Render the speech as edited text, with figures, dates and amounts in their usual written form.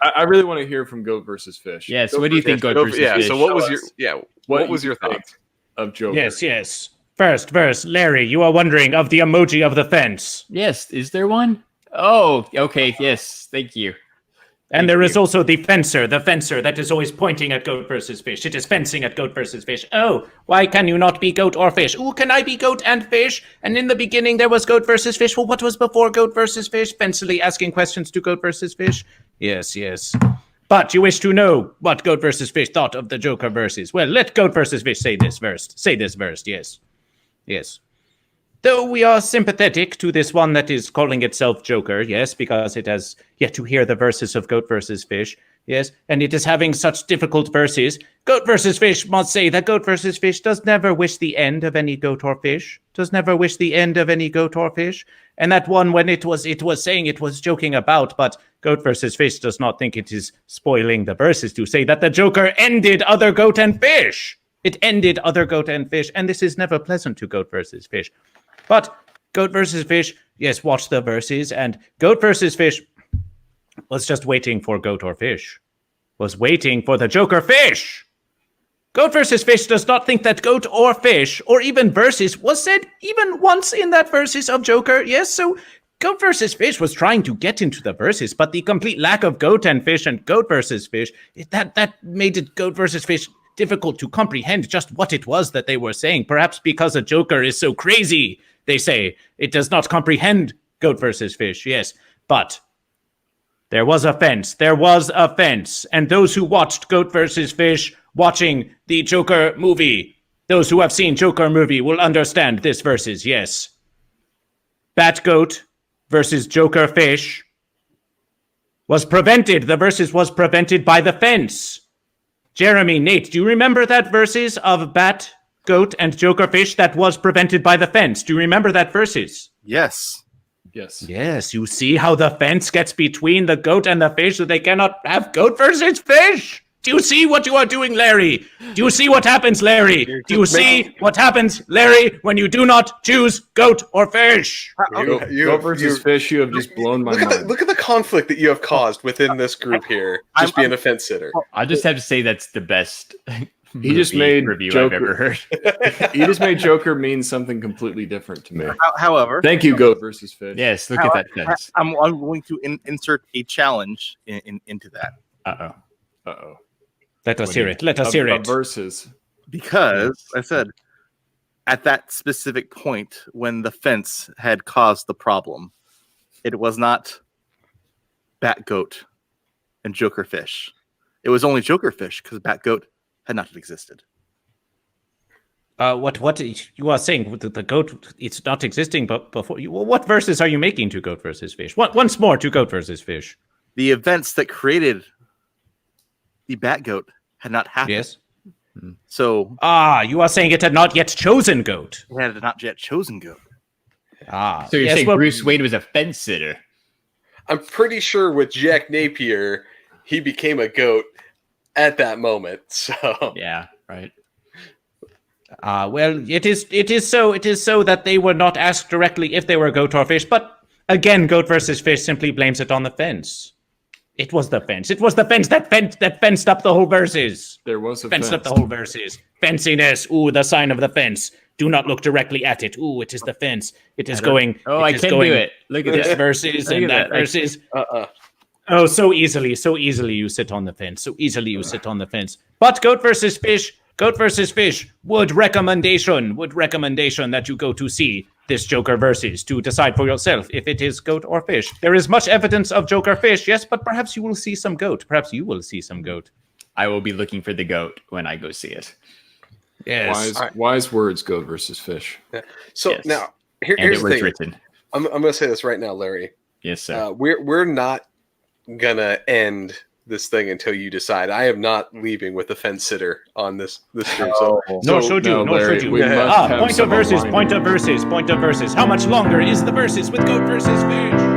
I really want to hear from Goat versus Fish. Yes, what do you think, Goat versus Fish? So what was your thoughts of Joker? Yes. First verse, Larry, you are wondering of the emoji of the fence. Yes, is there one? Oh, okay, yes, thank you. And there is also the fencer that is always pointing at Goat versus Fish. It is fencing at Goat versus Fish. Oh, why can you not be Goat or Fish? Ooh, can I be Goat and Fish? And in the beginning there was Goat versus Fish. Well, what was before Goat versus Fish? Fancily asking questions to Goat versus Fish. Yes. But you wish to know what Goat versus Fish thought of the Joker verses. Well, let Goat versus Fish say this verse, yes. Though we are sympathetic to this one that is calling itself Joker, yes, because it has yet to hear the verses of Goat versus Fish, yes, and it is having such difficult verses, Goat versus Fish must say that Goat versus Fish does never wish the end of any goat or fish, and that one when it was saying it was joking about, but Goat versus Fish does not think it is spoiling the verses to say that the Joker ended other goat and fish. It ended other goat and fish, and this is never pleasant to Goat versus Fish. But Goat versus Fish, yes, watch the verses, and Goat versus Fish was just waiting for Goat or Fish. Was waiting for the Joker Fish. Goat versus Fish does not think that Goat or Fish, or even verses, was said even once in that verses of Joker. Yes, so Goat versus Fish was trying to get into the verses, but the complete lack of Goat and Fish and Goat versus Fish, that made it Goat versus Fish difficult to comprehend just what it was that they were saying. Perhaps because a Joker is so crazy, they say, it does not comprehend Goat versus Fish, yes. But there was a fence, and those who watched Goat versus Fish watching the Joker movie, those who have seen Joker movie will understand this verses, yes. Bat Goat versus Joker Fish the verses was prevented by the fence. Jeremy, Nate, do you remember that verses of Bat, Goat, and Joker Fish that was prevented by the fence? Do you remember that verses? Yes. Yes, you see how the fence gets between the goat and the fish so they cannot have Goat versus Fish? Do you see what you are doing, Larry? Do you see what happens, Larry? Do you see what happens, Larry, when you do not choose Goat or Fish? Goat versus Fish, you have just blown my mind. Look at the conflict that you have caused within this group here, just being a fence sitter. I just have to say that's the best he just made review Joker, I've ever heard. He just made Joker mean something completely different to me. However, thank you, Goat versus Fish. Yes, look at that fence. I'm going to insert a challenge into that. Uh-oh. Let us hear it. Versus. Because I said, at that specific point when the fence had caused the problem, it was not Bat Goat and Joker Fish. It was only Joker Fish because Bat Goat had not existed. What you are saying? The goat, it's not existing, but before you, what verses are you making to Goat versus Fish? Once more to Goat versus Fish. The events that created the Bat Goat had not happened. Yes. So you are saying it had not yet chosen Goat. It had not yet chosen Goat. So you're saying Bruce Wayne was a fence sitter? I'm pretty sure with Jack Napier, he became a goat at that moment. So yeah, right. Well, it is so that they were not asked directly if they were Goat or Fish, but again, Goat versus Fish simply blames it on the fence. It was the fence. It was the fence that fenced up the whole verses. There was a fenced up the whole verses. Fenciness. Ooh, the sign of the fence. Do not look directly at it. Ooh, it is the fence. It is going. Oh, I can do it. Look at this verses and that verses. Oh, so easily you sit on the fence. But Goat versus Fish would recommendation that you go to see this Joker versus to decide for yourself if it is Goat or Fish. There is much evidence of Joker Fish, yes, but perhaps you will see some Goat. Perhaps you will see some Goat. I will be looking for the goat when I go see it. Yes. Wise words, Goat versus Fish. Yeah. So yes. Now here's the thing. Written. I'm going to say this right now, Larry. Yes, sir. We're not gonna end this thing until you decide. I am not leaving with a fence sitter on this stream. Nor should you. Point of verses. How much longer is the verses with Goat versus Fish?